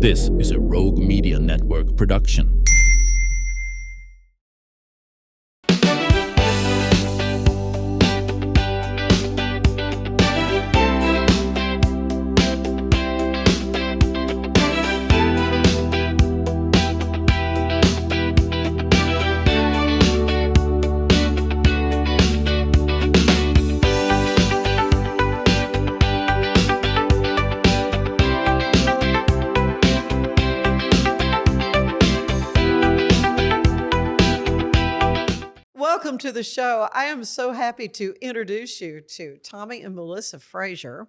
This is a Rogue Media Network production. Welcome to the show. I am so happy to introduce you to Tommy and Melissa Frazier.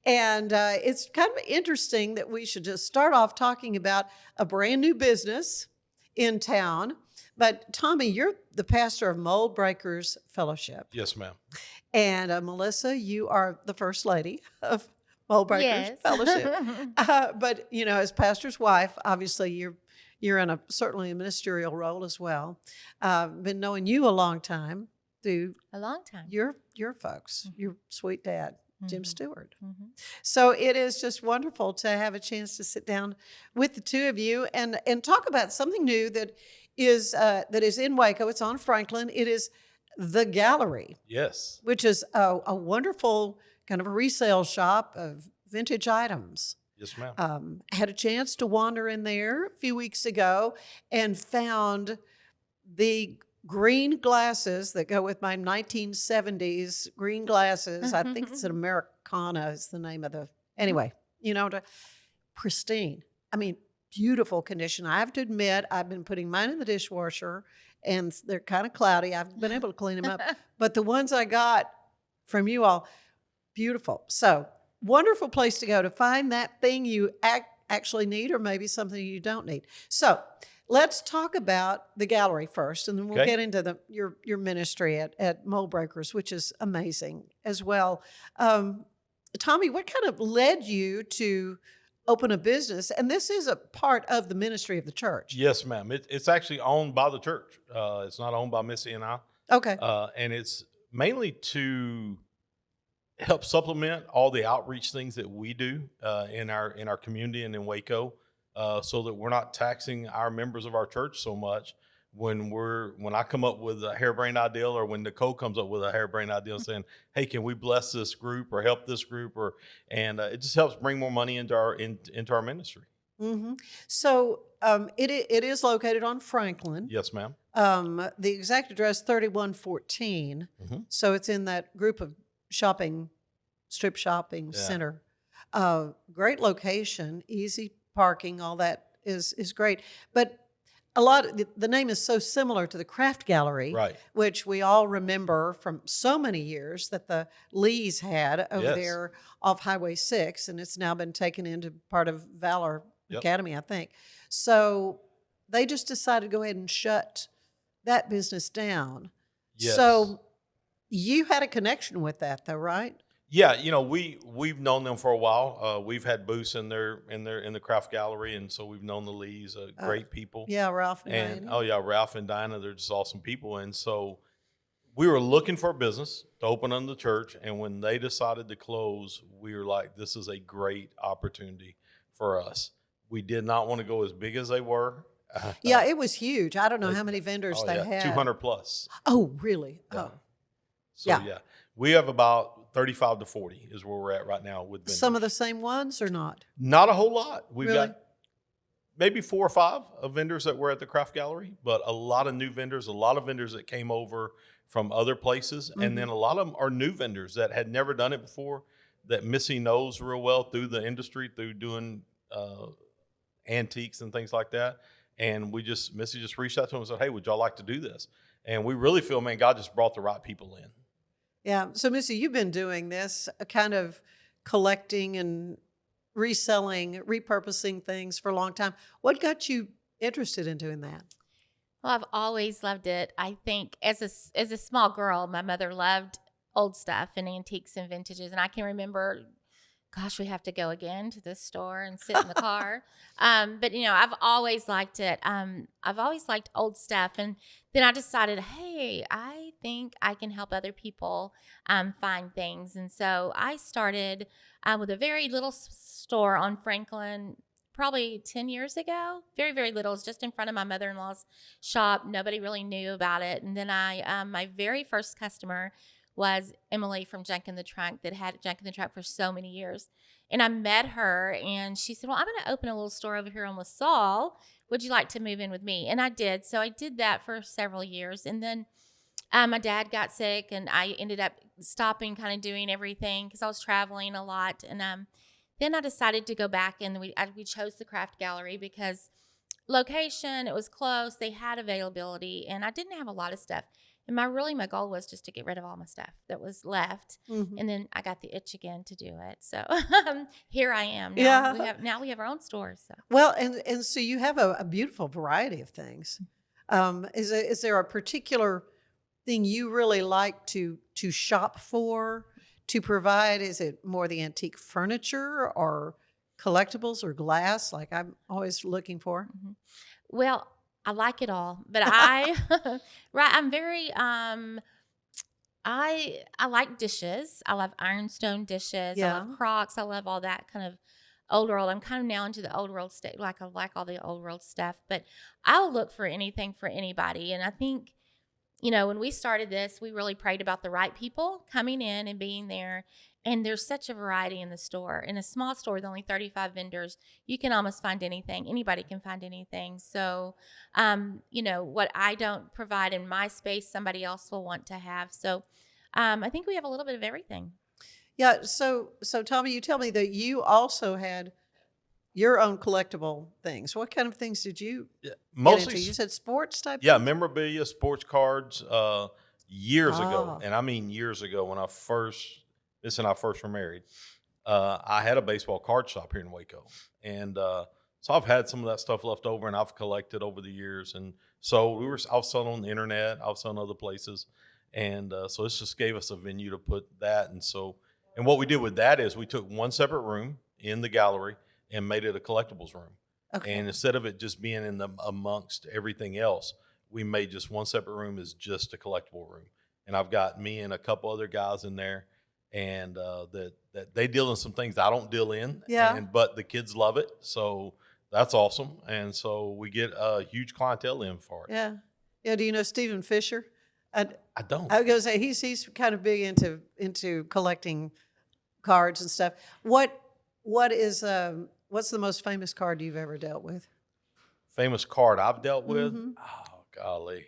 And it's kind of interesting that we should just start off talking about a brand new business in town. But Tommy, you're the pastor of Moldbreakers Fellowship. Yes, ma'am. And Melissa, you are the first lady of Moldbreakers Fellowship. But, you know, as pastor's wife, obviously you're in certainly a ministerial role as well. Been knowing you a long time through your folks, your sweet dad, Jim Stewart. So it is just wonderful to have a chance to sit down with the two of you and talk about something new that is in Waco. It's on Franklin. It is the Gallery. Yes. Which is a wonderful kind of a resale shop of vintage items. Yes, ma'am. Had a chance to wander in there a few weeks ago and found the green glasses that go with my 1970s green glasses. I think it's an Americana is the name of anyway, you know, pristine. I mean, beautiful condition. I have to admit, I've been putting mine in the dishwasher and they're kind of cloudy. I've been able to clean them up. But the ones I got from you all, beautiful. So, wonderful place to go to find that thing you actually need or maybe something you don't need. So let's talk about the gallery first, and then we'll get into your ministry at Moldbreakers, which is amazing as well. Tommy, what kind of led you to open a business? And this is a part of the ministry of the church. Yes, ma'am. It's actually owned by the church. It's not owned by Missy and I. Okay. And it's mainly to help supplement all the outreach things that we do in our community and in Waco, so that we're not taxing our members of our church so much when I come up with a harebrained idea, or when Nicole comes up with a harebrained idea saying, hey, can we bless this group or help this group, and it just helps bring more money into our ministry. Mm-hmm. So it is located on Franklin. Yes, ma'am. The exact address 3114. So it's in that group of strip shopping center. Great location, easy parking, all that is great. But the name is so similar to the Craft Gallery, right, which we all remember from so many years that the Lees had over there off Highway 6, and it's now been taken into part of Valor Academy, I think. So they just decided to go ahead and shut that business down. Yes. So you had a connection with that, though, right? Yeah, you know, we've known them for a while. We've had booths in the Craft Gallery, and so we've known the Lees, great people. Yeah, Ralph and Diana. Oh yeah, Ralph and Diana, they're just awesome people. And so we were looking for a business to open under the church, and when they decided to close, we were like, this is a great opportunity for us. We did not want to go as big as they were. Yeah, it was huge. I don't know how many vendors they had. 200 plus. Oh, really? Yeah. Oh. So yeah, we have about 35 to 40 is where we're at right now with vendors. Some of the same ones or not? Not a whole lot. We've really? got maybe 4 or 5 of vendors that were at the Craft Gallery, but a lot of new vendors, a lot of vendors that came over from other places. And then a lot of them are new vendors that had never done it before, that Missy knows real well through the industry, through doing antiques and things like that. And Missy just reached out to them and said, hey, would y'all like to do this? And we really feel, man, God just brought the right people in. Yeah. So, Missy, you've been doing this kind of collecting and reselling, repurposing things for a long time. What got you interested in doing that? Well, I've always loved it. I think as a small girl, my mother loved old stuff and antiques and vintages. And I can remember, gosh, we have to go again to this store and sit in the car. But, you know, I've always liked it. I've always liked old stuff. And then I decided, hey, I think I can help other people find things. And so I started with a very little store on Franklin, probably 10 years ago. Very, very little. It was just in front of my mother-in-law's shop. Nobody really knew about it. And then my very first customer was Emily from Junk in the Trunk that had Junk in the Trunk for so many years. And I met her and she said, well, I'm going to open a little store over here on LaSalle. Would you like to move in with me? And I did. So I did that for several years. And then my dad got sick and I ended up stopping kind of doing everything because I was traveling a lot. And then I decided to go back and we chose the craft gallery because location, it was close, they had availability, and I didn't have a lot of stuff. And my goal was just to get rid of all my stuff that was left. Mm-hmm. And then I got the itch again to do it. So here I am. Now we have our own store. So. Well, and so you have a beautiful variety of things. Is there a particular thing you really like to shop for, to provide? Is it more the antique furniture or collectibles or glass like I'm always looking for? Mm-hmm. Well, I like it all, but I'm very, I like dishes. I love ironstone dishes. Yeah. I love crocks. I love all that kind of old world. I'm kind of now into the old world state. Like I like all the old world stuff, but I'll look for anything for anybody. And I think, when we started this, we really prayed about the right people coming in and being there. And there's such a variety in the store. In a small store with only 35 vendors, you can almost find anything. Anybody can find anything. So, what I don't provide in my space, somebody else will want to have. So, I think we have a little bit of everything. Yeah. So Tommy, you tell me that you also had your own collectible things. What kind of things did you get into? You said sports type? Yeah, things? memorabilia, sports cards, years ago. And I mean years ago when I first were married. I had a baseball card shop here in Waco. And so I've had some of that stuff left over and I've collected over the years. And so I was selling on the internet, I was selling other places. And so this just gave us a venue to put that. And what we did with that is we took one separate room in the gallery and made it a collectibles room. Okay. And instead of it just being amongst everything else, we made just one separate room as just a collectible room. And I've got me and a couple other guys in there, and that they deal in some things I don't deal in. Yeah. But the kids love it, so that's awesome. And so we get a huge clientele in for it. Yeah. Yeah. Do you know Stephen Fisher? I don't. I was going to say he's kind of big into collecting cards and stuff. What's the most famous card you've ever dealt with? Famous card I've dealt with? Mm-hmm. Oh, golly.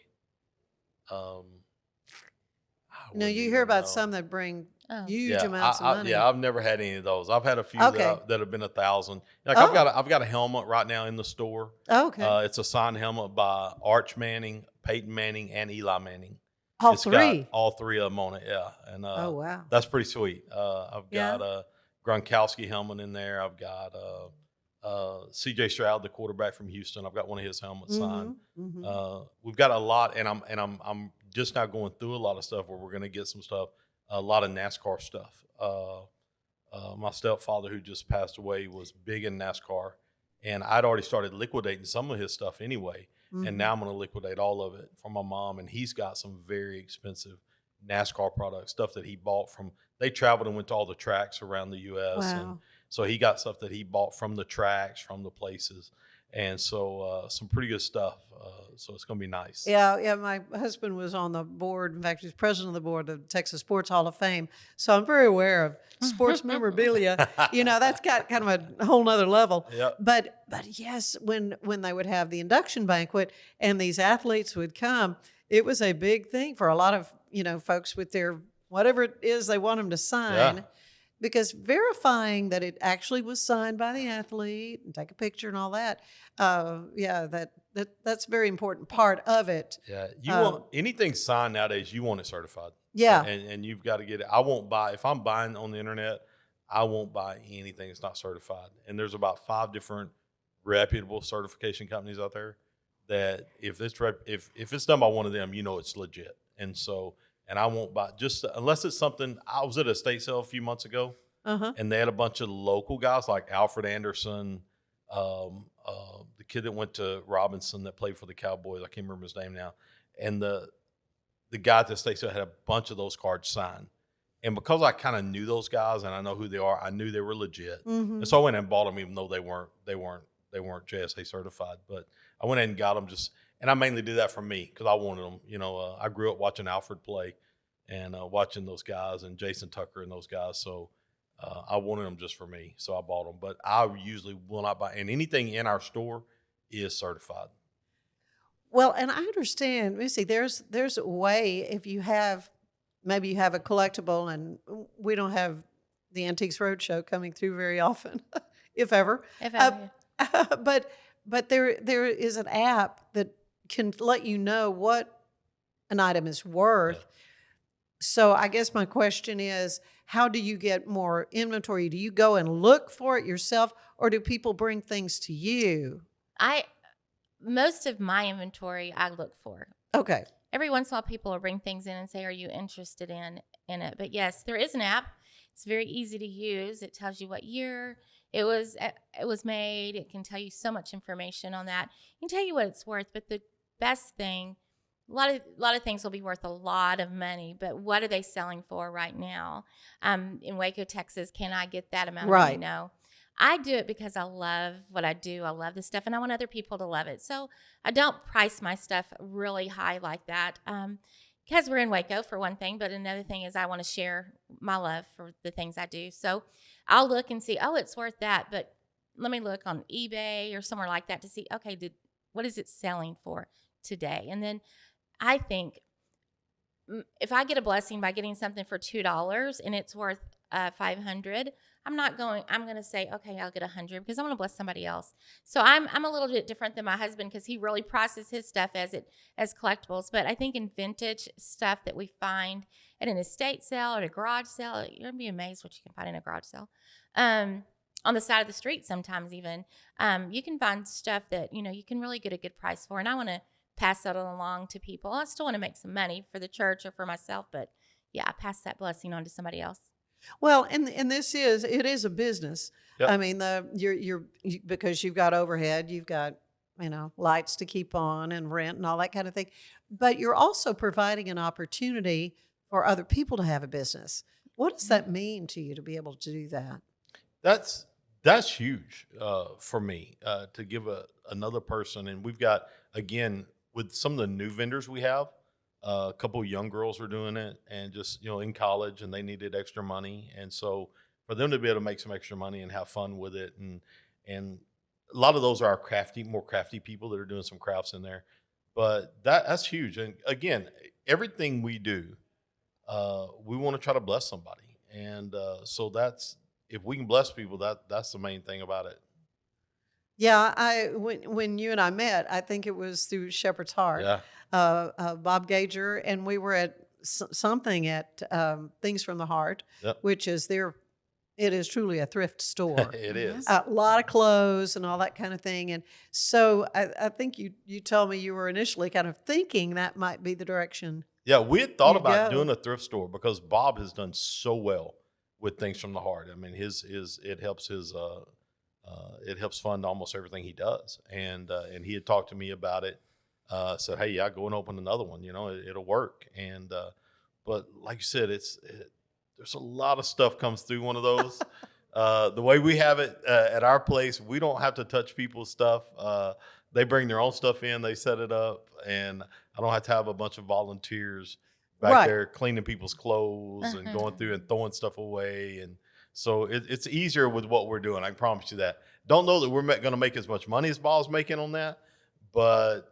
You hear about some that bring huge amounts of money. I've never had any of those. I've had a few that have been 1,000. Like I've got a helmet right now in the store. Oh, okay. It's a signed helmet by Arch Manning, Peyton Manning, and Eli Manning. All it's three? Got all three of them on it, yeah. And oh, wow. That's pretty sweet. I've got a Gronkowski helmet in there. I've got C.J. Stroud, the quarterback from Houston. I've got one of his helmets signed. Mm-hmm. We've got a lot, and I'm just now going through a lot of stuff where we're going to get some stuff, a lot of NASCAR stuff. My stepfather, who just passed away, was big in NASCAR, and I'd already started liquidating some of his stuff anyway. Mm-hmm. And now I'm going to liquidate all of it for my mom, and he's got some very expensive NASCAR products, stuff that he bought from. They traveled and went to all the tracks around the U.S. Wow. And so he got stuff that he bought from the tracks, from the places. And so some pretty good stuff. So it's going to be nice. Yeah. My husband was on the board. In fact, he's president of the board of the Texas Sports Hall of Fame. So I'm very aware of sports memorabilia. That's got kind of a whole nother level. Yep. But yes, when they would have the induction banquet and these athletes would come, it was a big thing for a lot of, folks with their whatever it is they want them to sign. Yeah. Because verifying that it actually was signed by the athlete and take a picture and all that, that's a very important part of it. Yeah, you want anything signed nowadays, you want it certified. Yeah. And you've got to get it. I won't buy, if I'm buying on the internet, I won't buy anything that's not certified. And there's about 5 different reputable certification companies out there that if it's done by one of them, it's legit. And I won't buy just unless it's something. I was at a estate sale a few months ago, and they had a bunch of local guys like Alfred Anderson, the kid that went to Robinson that played for the Cowboys. I can't remember his name now. And the guy at the estate sale had a bunch of those cards signed. And because I kind of knew those guys and I know who they are, I knew they were legit. Mm-hmm. And so I went and bought them, even though they weren't JSA certified. But I went ahead and got them and I mainly did that for me because I wanted them. I grew up watching Alfred play and watching those guys and Jason Tucker and those guys. So I wanted them just for me. So I bought them. But I usually will not buy, and anything in our store is certified. Well, and I understand, Missy, there's a way if maybe you have a collectible, and we don't have the Antiques Roadshow coming through very often, if ever. If ever. But there is an app that can let you know what an item is worth. Yeah. So I guess my question is, how do you get more inventory? Do you go and look for it yourself, or do people bring things to you? Most of my inventory I look for. Okay. Every once in a while, people will bring things in and say, "Are you interested in it?" But yes, there is an app. It's very easy to use. It tells you what year it was made. It can tell you so much information on that. It can tell you what it's worth. But the best thing, a lot of things will be worth a lot of money. But what are they selling for right now? In Waco, Texas, can I get that amount of money? No. I do it because I love what I do. I love this stuff, and I want other people to love it. So I don't price my stuff really high like that because we're in Waco, for one thing. But another thing is I want to share my love for the things I do. So I'll look and see, oh, it's worth that. But let me look on eBay or somewhere like that to see, okay, what is it selling for today? And then I think if I get a blessing by getting something for $2 and it's worth $500, I'm going to say, okay, I'll get $100 because I want to bless somebody else. So I'm a little bit different than my husband because he really prices his stuff as collectibles. But I think in vintage stuff that we find at an estate sale or a garage sale, you're going to be amazed what you can find in a garage sale. On the side of the street sometimes even, you can find stuff that, you can really get a good price for. And I want to pass that along to people. I still want to make some money for the church or for myself, but yeah, I pass that blessing on to somebody else. Well, and it is a business. Yep. I mean, because you've got overhead, you've got, lights to keep on and rent and all that kind of thing. But you're also providing an opportunity for other people to have a business. What does that mean to you to be able to do that? That's huge for me to give another person. And we've got, again, with some of the new vendors we have, a couple of young girls were doing it and just, in college, and they needed extra money. And so for them to be able to make some extra money and have fun with it. And a lot of those are more crafty people that are doing some crafts in there. But that's huge. And again, everything we do, we want to try to bless somebody. And so if we can bless people, that's the main thing about it. Yeah, when you and I met, I think it was through Shepherd's Heart. Yeah. Bob Gager, and we were at something at Things from the Heart, Yep. which is it is truly a thrift store. It is. A lot of clothes and all that kind of thing. And so I think you told me you were initially kind of thinking that might be the direction. Yeah, we had thought about go. doing a thrift store because Bob has done so well with Things from the Heart. I mean, it helps fund almost everything he does. And he had talked to me about it. Said, hey, yeah, go and open another one. It'll work. And but like you said, there's a lot of stuff comes through one of those. The way we have it at our place, we don't have to touch people's stuff. They bring their own stuff in, they set it up, and I don't have to have a bunch of volunteers back there cleaning people's clothes and going through and throwing stuff away. And so it's easier with what we're doing. I can promise you that. Don't know that we're going to make as much money as Bob's making on that, but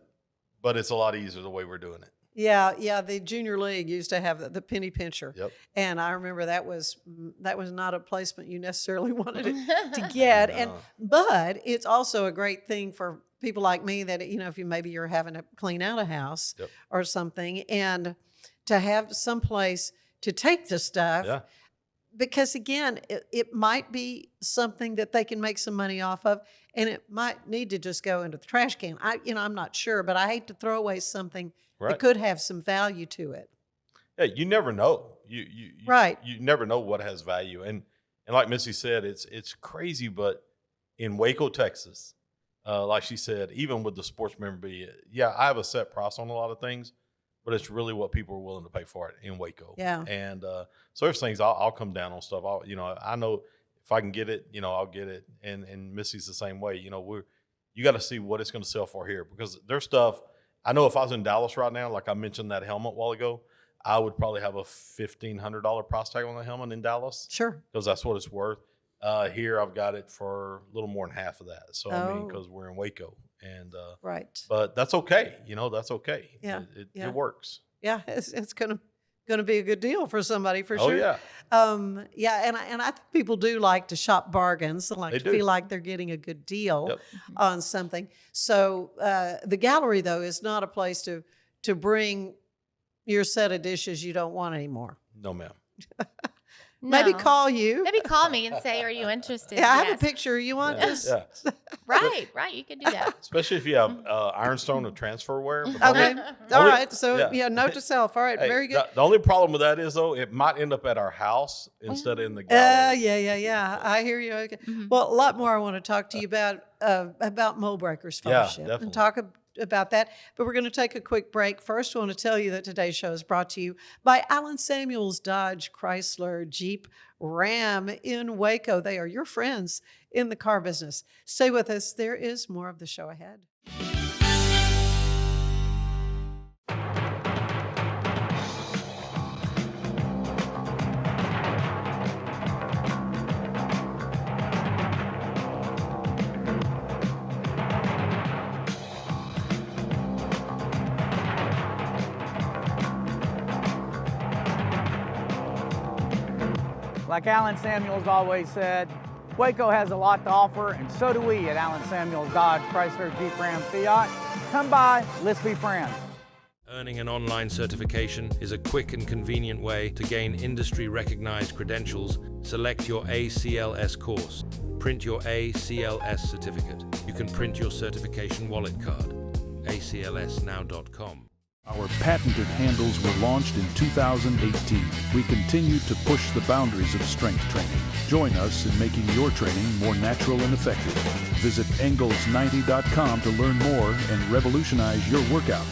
it's a lot easier the way we're doing it. Yeah. The junior league used to have the penny pincher. Yep. And I remember that was not a placement you necessarily wanted it to get. No. But it's also a great thing for people like me that, if you're having to clean out a house Yep. or something, and to have someplace to take the stuff. Yeah. Because again, it might be something that they can make some money off of, and it might need to just go into the trash can. I'm not sure, but I hate to throw away something that could have some value to it. Yeah, you never know. You Right. You never know what has value. And like Missy said, it's crazy, but in Waco, Texas, like she said, even with the sports memorabilia, yeah, I have a set price on a lot of things, but it's really what people are willing to pay for it in Waco. Yeah. And so there's things I'll come down on stuff. I know if I can get it, I'll get it. And Missy's the same way. you got to see what it's going to sell for here, because there's stuff. I know if I was in Dallas right now, like I mentioned that helmet a while ago, I would probably have a $1,500 price tag on the helmet in Dallas. Sure. Because that's what it's worth. Here I've got it for a little more than half of that. So I mean, because we're in Waco, and right. But that's okay. That's okay. Yeah. It works. Yeah, it's gonna be a good deal for somebody for Oh sure. yeah. And I think people do like to shop bargains and like They to do. feel like they're getting a good deal Yep. on something. So the gallery though is not a place to bring your set of dishes you don't want anymore. No, ma'am. Maybe No. call you. Maybe call me and say, "Are you interested?" Yeah, I have a Yes. picture. You want Yeah. this? Yeah. Right. You could do that. Especially if you have Ironstone or transferware. Okay. All Only- right. So yeah. yeah, note to self. All right. Hey, Very good. The only problem with that is, though, it might end up at our house instead of in the gallery. Yeah. I hear you. Okay. Mhm. Well, a lot more I want to talk to you about Moldbreakers Fellowship definitely. and talk about that. But we're going to take a quick break. First, I want to tell you that today's show is brought to you by Allen Samuels Dodge Chrysler Jeep Ram in Waco. They are your friends in the car business. Stay with us. There is more of the show ahead. Like Allen Samuels always said, Waco has a lot to offer, and so do we at Allen Samuels Dodge Chrysler Jeep Ram Fiat. Come by, let's be friends. Earning an online certification is a quick and convenient way to gain industry-recognized credentials. Select your ACLS course. Print your ACLS certificate. You can print your certification wallet card. aclsnow.com. Our patented handles were launched in 2018. We continue to push the boundaries of strength training. Join us in making your training more natural and effective. Visit Engels90.com to learn more and revolutionize your workout.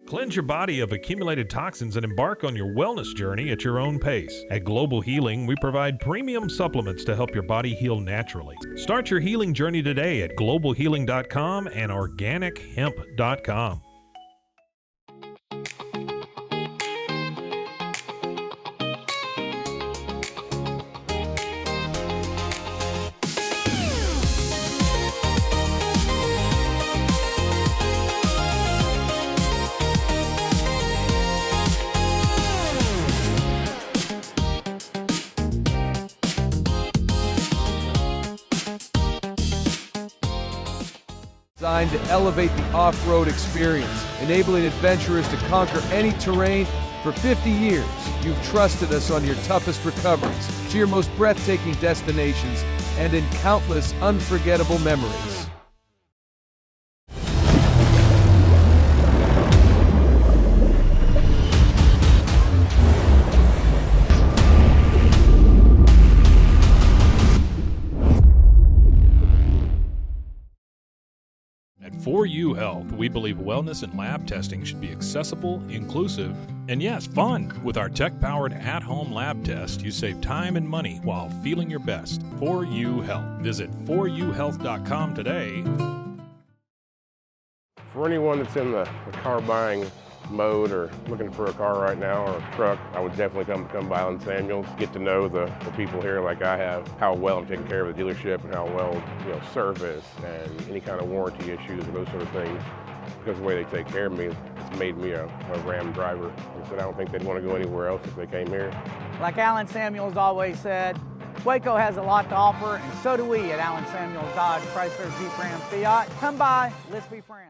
Cleanse your body of accumulated toxins and embark on your wellness journey at your own pace. At Global Healing, we provide premium supplements to help your body heal naturally. Start your healing journey today at globalhealing.com and organichemp.com. Designed to elevate the off-road experience, enabling adventurers to conquer any terrain. For 50 years, you've trusted us on your toughest recoveries, to your most breathtaking destinations, and in countless unforgettable memories. At 4U Health, we believe wellness and lab testing should be accessible, inclusive, and yes, fun. With our tech-powered at-home lab test, you save time and money while feeling your best. 4U Health. Visit 4uhealth.com today. For anyone that's in the car buying mode or looking for a car right now or a truck, I would definitely come by Allen Samuels, get to know the people here like I have, how well I'm taking care of the dealership and how well, service and any kind of warranty issues or those sort of things. Because of the way they take care of me, it's made me a Ram driver. I said I don't think they'd want to go anywhere else if they came here. Like Allen Samuels always said, Waco has a lot to offer, and so do we at Allen Samuels Dodge Chrysler Jeep Ram Fiat. Come by, let's be friends.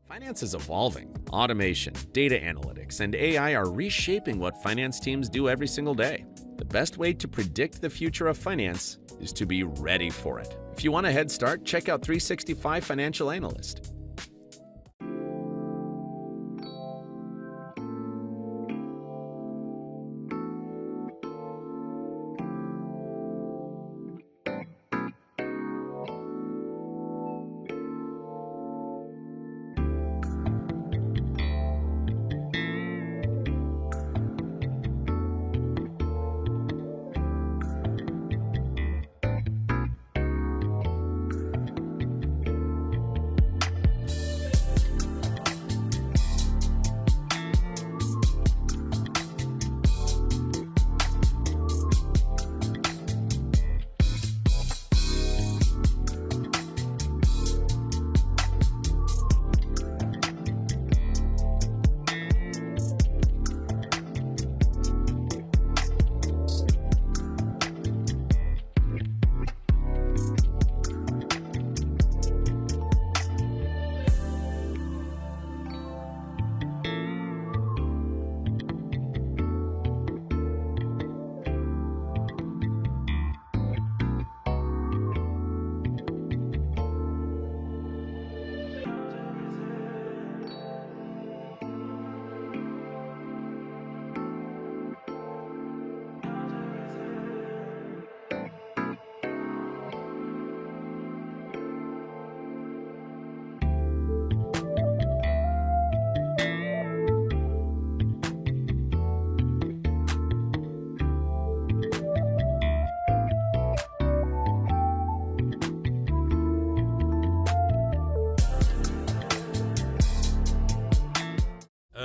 Finance is evolving. Automation, data analytics, and AI are reshaping what finance teams do every single day. The best way to predict the future of finance is to be ready for it. If you want a head start, check out 365 Financial Analyst.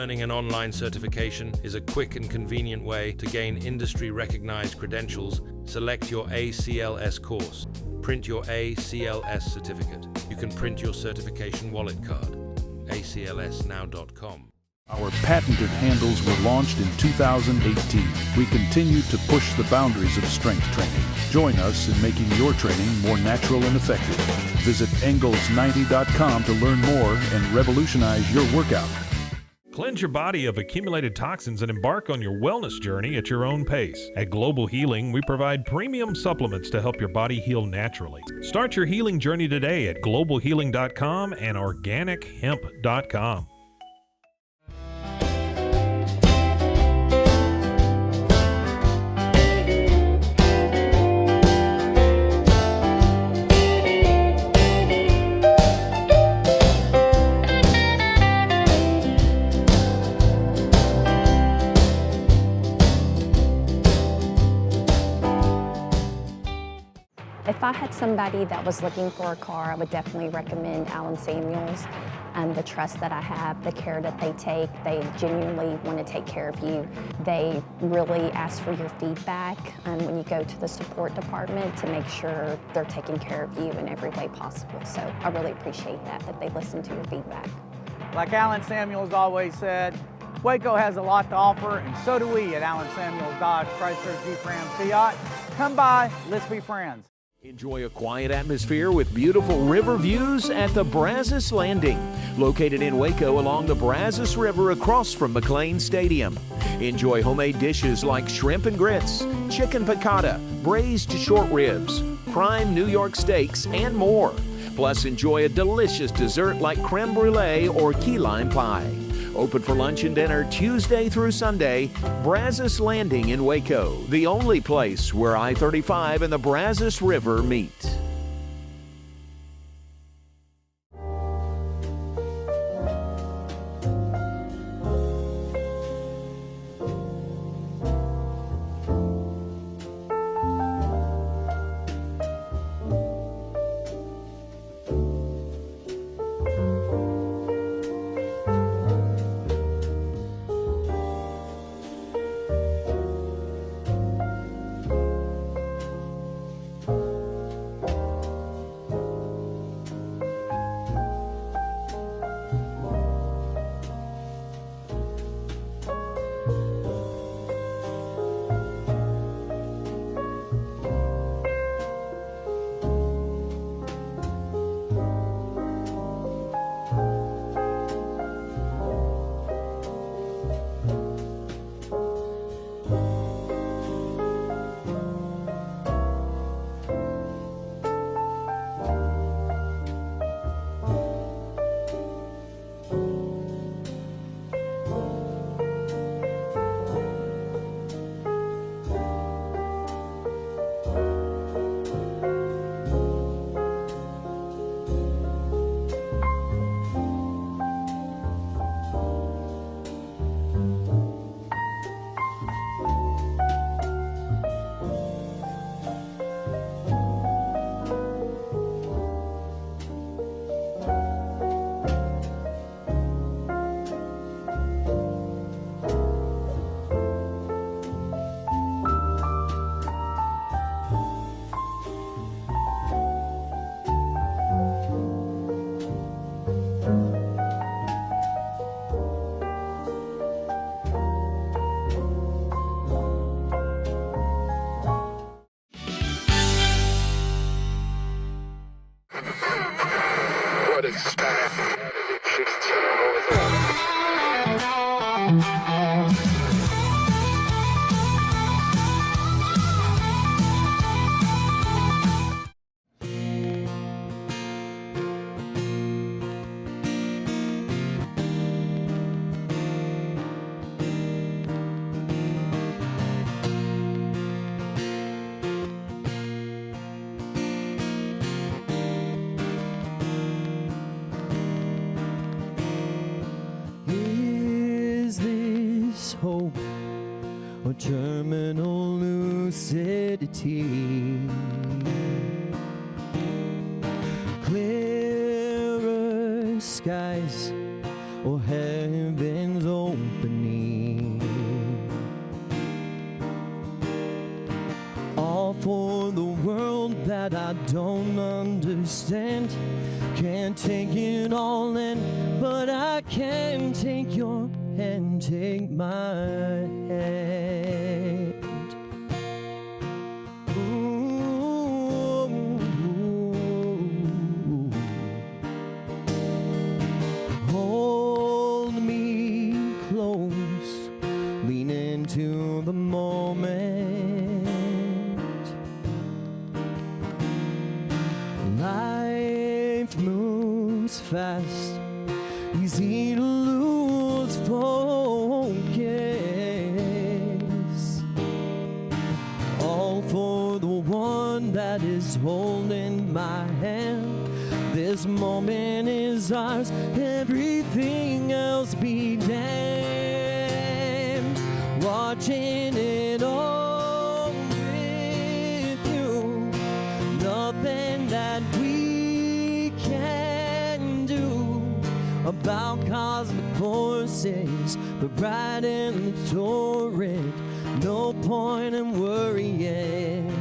Earning an online certification is a quick and convenient way to gain industry-recognized credentials. Select your ACLS course. Print your ACLS certificate. You can print your certification wallet card. aclsnow.com. Our patented handles were launched in 2018. We continue to push the boundaries of strength training. Join us in making your training more natural and effective. Visit angles90.com to learn more and revolutionize your workout. Cleanse your body of accumulated toxins and embark on your wellness journey at your own pace. At Global Healing, we provide premium supplements to help your body heal naturally. Start your healing journey today at globalhealing.com and organichemp.com. If I had somebody that was looking for a car, I would definitely recommend Allen Samuels. The trust that I have, the care that they take, they genuinely want to take care of you. They really ask for your feedback when you go to the support department to make sure they're taking care of you in every way possible. So I really appreciate that they listen to your feedback. Like Allen Samuels always said, Waco has a lot to offer, and so do we at Allen Samuels Dodge Chrysler Jeep Ram Fiat. Come by, let's be friends. Enjoy a quiet atmosphere with beautiful river views at the Brazos Landing, located in Waco along the Brazos River across from McLean Stadium. Enjoy homemade dishes like shrimp and grits, chicken piccata, braised short ribs, prime New York steaks, and more. Plus, enjoy a delicious dessert like creme brulee or key lime pie. Open for lunch and dinner Tuesday through Sunday. Brazos Landing in Waco, the only place where I-35 and the Brazos River meet. Hope or terminal lucidity. Clearer skies or heaven's opening. All for the world that I don't understand. Can't take it all in, but I can take your hand, take my hand. Ooh. Hold me close, lean into the moment. Life moves fast, easy to lose focus. All for the one that is holding my hand. This moment is ours, everything else be damned. Watching it all with you, nothing that we can do about cosmic forces, but right in the torrent, no point in worrying.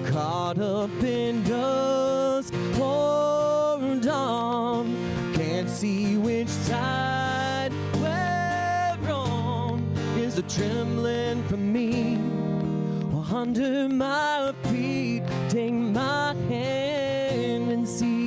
Caught up in dust, hold on, can't see which side we're on. Is the trembling from me, or under my feet? Take my hand and see.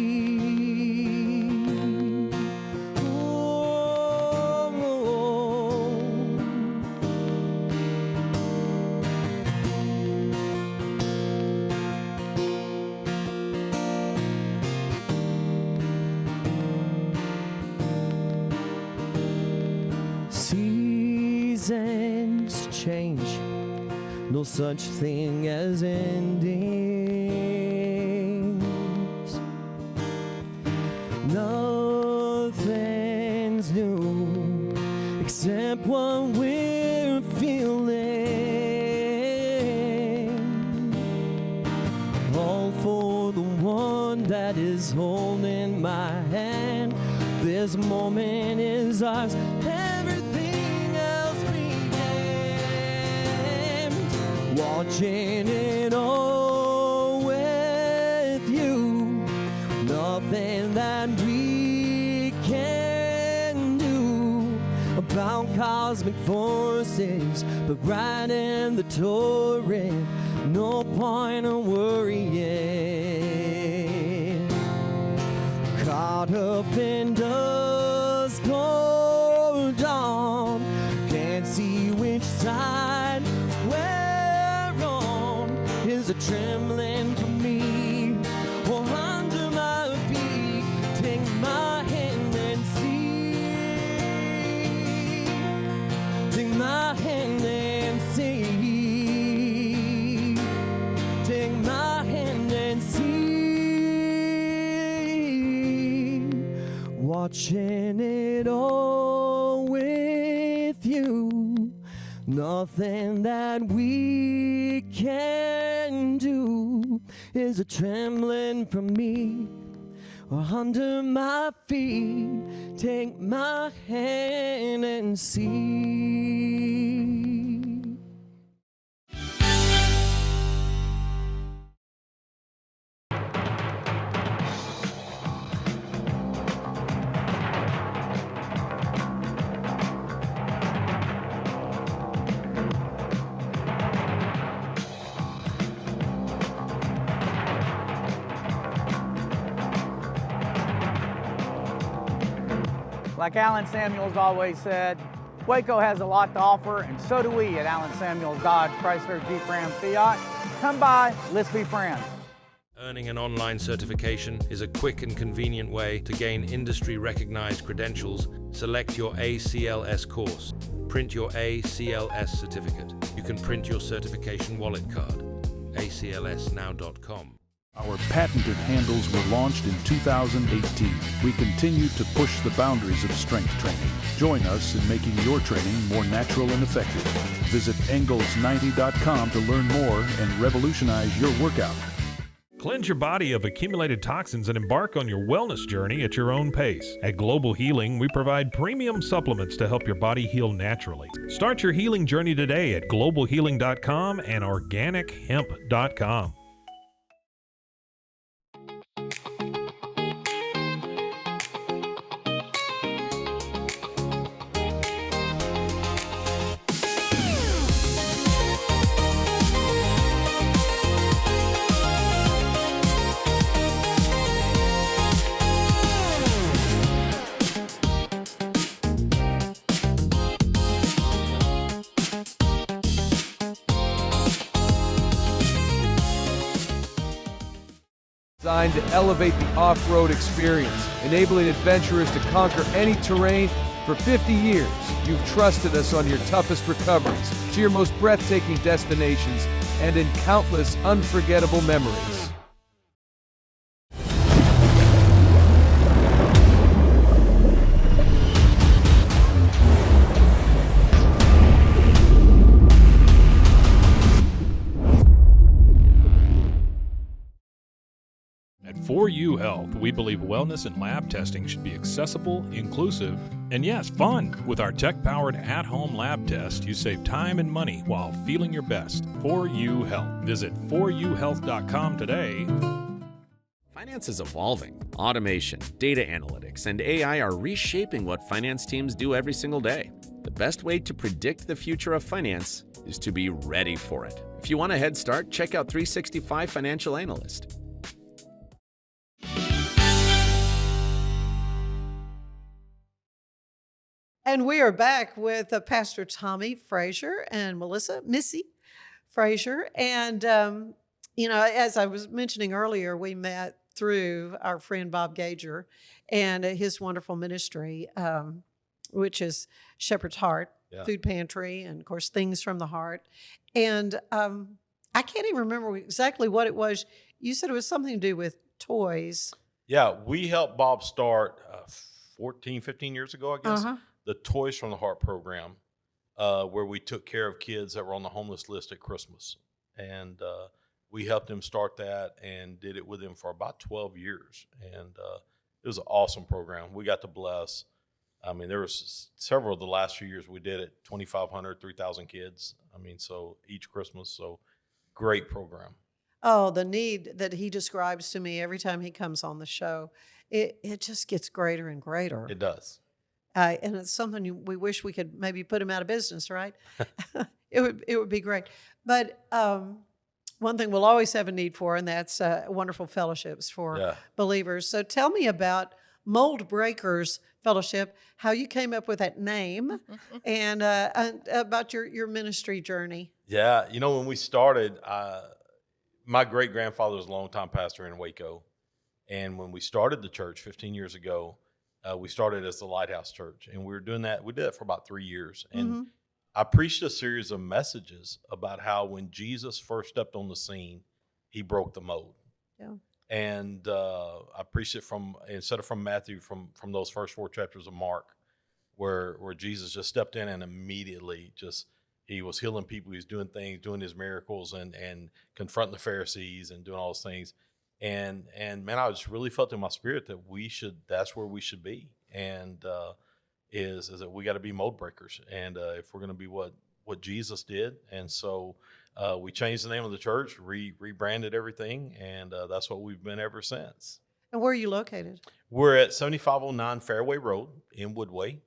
Seasons change, no such thing as endings. Nothing's new except what we're feeling. All for the one that is holding my hand. This moment is ours. Everything else be damned. Watching it all with you. Nothing that we can do about cosmic forces, but right in the torrent, no point in worrying. Caught up in dust, hold on, can't see which side we're on. Is a trembling for me, or under my feet? Take my hand and see. Take my hand and see. Take my hand and see. Watching it all with you. Nothing that we can do is a trembling from me, or under my feet. Take my hand and see. Like Alan Samuels always said, Waco has a lot to offer, and so do we at Alan Samuels Dodge Chrysler Jeep Ram Fiat. Come by, let's be friends. Earning an online certification is a quick and convenient way to gain industry-recognized credentials. Select your ACLS course. Print your ACLS certificate. You can print your certification wallet card. aclsnow.com. Our patented handles were launched in 2018. We continue to push the boundaries of strength training. Join us in making your training more natural and effective. Visit Engels90.com to learn more and revolutionize your workout. Cleanse your body of accumulated toxins and embark on your wellness journey at your own pace. At Global Healing, we provide premium supplements to help your body heal naturally. Start your healing journey today at globalhealing.com and organichemp.com. Designed to elevate the off-road experience, enabling adventurers to conquer any terrain. For 50 years, you've trusted us on your toughest recoveries, to your most breathtaking destinations, and in countless unforgettable memories. At 4U Health, we believe wellness and lab testing should be accessible, inclusive, and yes, fun. With our tech-powered at-home lab test, you save time and money while feeling your best. 4U Health. Visit 4uhealth.com today. Finance is evolving. Automation, data analytics, and AI are reshaping what finance teams do every single day. The best way to predict the future of finance is to be ready for it. If you want a head start, check out 365 Financial Analyst. And we are back with Pastor Tommy Frazier and Missy Frazier. And, as I was mentioning earlier, we met through our friend Bob Gager and his wonderful ministry, which is Shepherd's Heart, Food Pantry, and, of course, Things from the Heart. And I can't even remember exactly what it was. You said it was something to do with toys. Yeah, we helped Bob start 15 years ago, I guess. Uh-huh. The Toys from the Heart program, where we took care of kids that were on the homeless list at Christmas. And we helped him start that and did it with him for about 12 years. And it was an awesome program. We got to bless. I mean, there was several of the last few years we did it, 2,500, 3,000 kids. I mean, so each Christmas. So great program. Oh, the need that he describes to me every time he comes on the show, it just gets greater and greater. It does. And it's something we wish we could maybe put him out of business, right? It would be great. But one thing we'll always have a need for, and that's wonderful fellowships for believers. So tell me about Moldbreakers Fellowship, how you came up with that name, and about your ministry journey. Yeah, when we started, my great-grandfather was a longtime pastor in Waco. And when we started the church 15 years ago, we started as the Lighthouse Church, and we were doing that. We did it for about 3 years. And I preached a series of messages about how when Jesus first stepped on the scene, he broke the mold. Yeah. And I preached it instead of from Matthew, from those first 4 chapters of Mark, where Jesus just stepped in and immediately he was healing people. He was doing things, doing his miracles and confronting the Pharisees and doing all those things. And man, I just really felt in my spirit that that's where we should be. And is that we got to be mold breakers. And if we're going to be what Jesus did. And so we changed the name of the church, rebranded everything. And that's what we've been ever since. And where are you located? We're at 7509 Fairway Road in Woodway,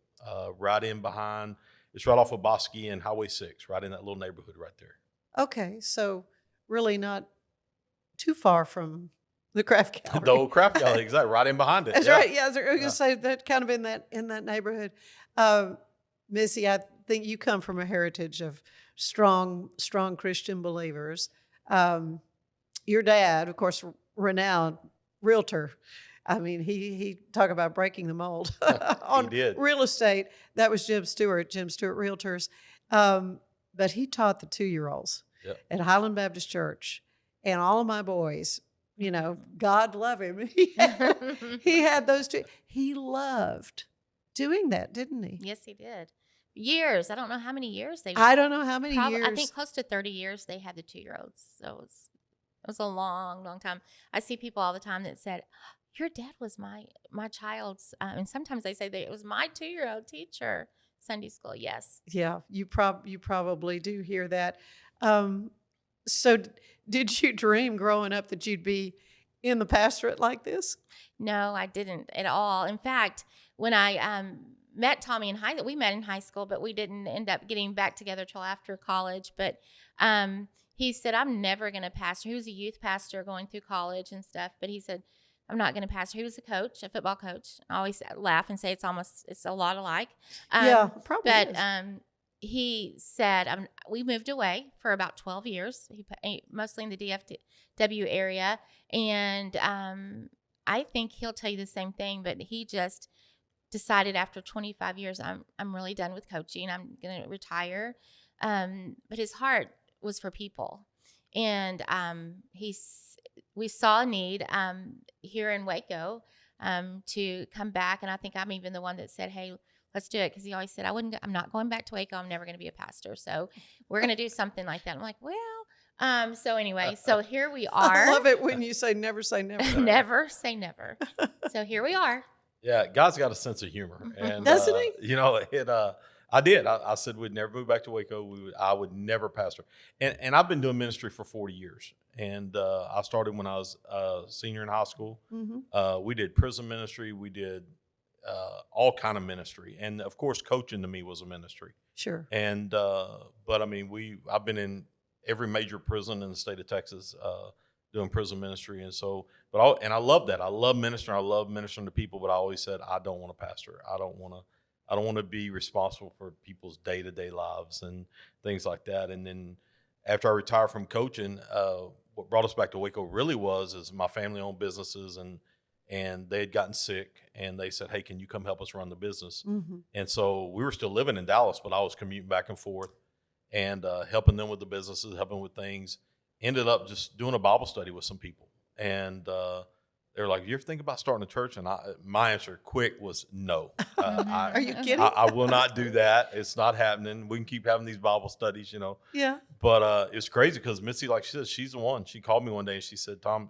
right in behind, it's right off of Bosque and Highway 6, right in that little neighborhood right there. Okay. So really not too far from the craft gallery. The old craft gallery, exactly, right in behind it. That's right. Yeah, I was going to say that kind of in that neighborhood. Missy, I think you come from a heritage of strong Christian believers. Your dad, of course, renowned realtor. I mean, he talked about breaking the mold on real estate. That was Jim Stewart Realtors. But he taught the 2-year-olds at Highland Baptist Church, and all of my boys. God love him. He had those two. He loved doing that, didn't he? Yes, he did. Years. I don't know how many years they. I don't know how many years. I think close to 30 years they had the 2-year-olds. So it's It was a long, long time. I see people all the time that said, your dad was my child's, and sometimes they say that it was my 2-year-old teacher, Sunday school. Yes. Yeah, you probably do hear that. So did you dream growing up that you'd be in the pastorate like this? No, I didn't at all. In fact, when I met Tommy we met in high school, but we didn't end up getting back together till after college. But he said, I'm never going to pastor. He was a youth pastor going through college and stuff, but he said, I'm not going to pastor. He was a coach, a football coach. I always laugh and say it's a lot alike. Yeah, probably But is. he said, we moved away for about 12 years, mostly in the DFW area. And I think he'll tell you the same thing, but he just decided after 25 years, I'm really done with coaching. I'm going to retire. But his heart was for people. And we saw a need here in Waco to come back. And I think I'm even the one that said, hey, let's do it. Because he always said, I'm not going back to Waco. I'm never going to be a pastor. So we're going to do something like that. I'm like, well, so anyway, so here we are. I love it when you say never say never. Never say never. So here we are. Yeah, God's got a sense of humor. And, doesn't he? You know, I did. I said we'd never move back to Waco. I would never pastor. And I've been doing ministry for 40 years. And I started when I was a senior in high school. Mm-hmm. We did prison ministry. We did all kind of ministry. And, of course, coaching to me was a ministry. Sure. And but, I mean, I've been in every major prison in the state of Texas doing prison ministry. And so, I love that. I love ministering. I love ministering to people. But I always said, I don't want to pastor. I don't want to be responsible for people's day-to-day lives and things like that. And then after I retired from coaching, what brought us back to Waco really is my family-owned businesses, and they had gotten sick, and they said, hey, can you come help us run the business? Mm-hmm. And so we were still living in Dallas, but I was commuting back and forth and helping them with the businesses, helping with things. Ended up just doing a Bible study with some people. And they were like, you ever think about starting a church? And my answer quick was no. Are you kidding? I will not do that. It's not happening. We can keep having these Bible studies, you know. Yeah. But it's crazy because Missy, like she said, she's the one. She called me one day and she said, Tom,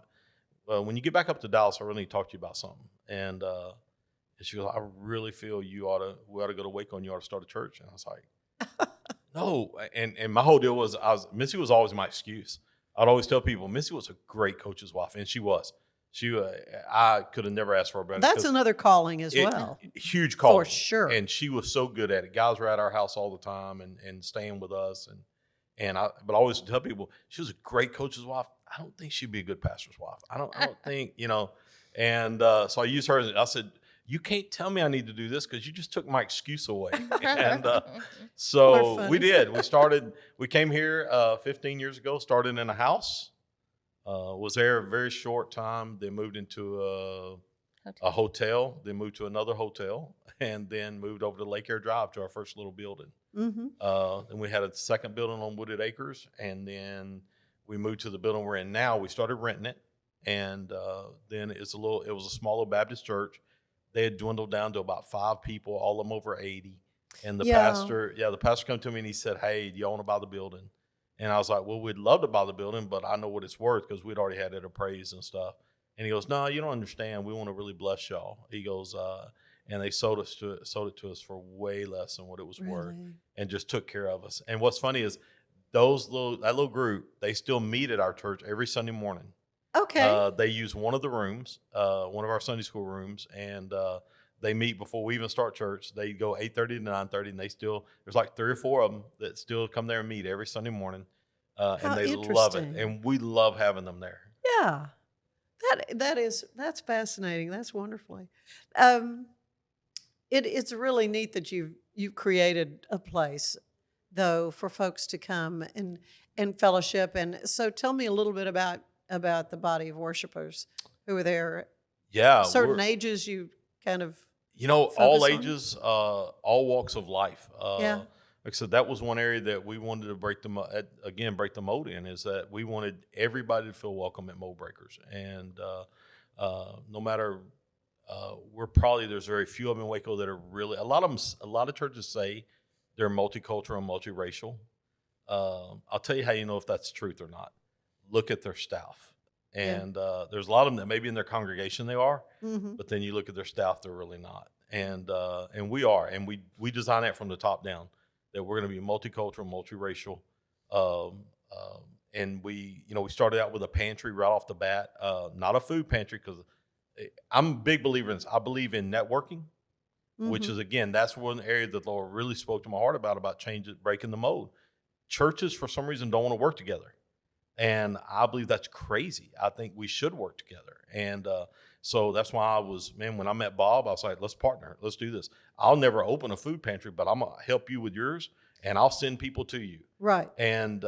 when you get back up to Dallas, I really need to talk to you about something. And she goes, I really feel we ought to go to Waco and you ought to start a church. And I was like, no. And my whole deal was Missy was always my excuse. I'd always tell people Missy was a great coach's wife, and she was. I could have never asked for her better. That's another calling as well. Huge calling. For sure. And she was so good at it. Guys were at our house all the time and staying with us. But I always tell people she was a great coach's wife. I don't think she'd be a good pastor's wife. I don't think, you know. And so I used her. I said, you can't tell me I need to do this because you just took my excuse away. And so we did. We came here 15 years ago, started in a house. Was there a very short time, then moved into a hotel, then moved to another hotel, and then moved over to Lake Air Drive to our first little building. Mm-hmm. Then we had a second building on Wooded Acres, and then we moved to the building we're in now. We started renting it, and then it was a small little Baptist church. They had dwindled down to about 5 people, all of them over 80. And the pastor came to me and he said, hey, do y'all want to buy the building? And I was like, well, we'd love to buy the building, but I know what it's worth because we'd already had it appraised and stuff. And he goes, no, you don't understand. We want to really bless y'all. He goes, and they sold it to us for way less than what it was worth, and just took care of us. And what's funny is that little group, they still meet at our church every Sunday morning. Okay. They use one of the rooms, one of our Sunday school rooms, and they meet before we even start church. They go 8:30 to 9:30, and there's like 3 or 4 of them that still come there and meet every Sunday morning, and they love it. And we love having them there. Yeah, that's fascinating. That's wonderfully. It's really neat that you've created a place, though, for folks to come and fellowship. And so, tell me a little bit about the body of worshipers who are there. Yeah, certain ages you kind of. All ages, all walks of life. Yeah. Like I said, that was one area that we wanted to break the mold in, is that we wanted everybody to feel welcome at Moldbreakers. And no matter, there's very few of them in Waco that are really, a lot of churches say they're multicultural and multiracial. I'll tell you how you know if that's truth or not. look at their staff. And there's a lot of them that maybe in their congregation they are, Mm-hmm. but then you look at their staff, they're really not. And we are, and we design that from the top down, that we're going to be multicultural, multiracial. And we started out with a pantry right off the bat, not a food pantry, because I'm a big believer in this. I believe in networking, which is, again, that's one area that the Lord really spoke to my heart about changing, breaking the mold. Churches, for some reason, don't want to work together. And I believe that's crazy. I think we should work together. And so that's why when I met Bob, I was like, let's partner. Let's do this. I'll never open a food pantry, but I'm going to help you with yours, and I'll send people to you. Right. And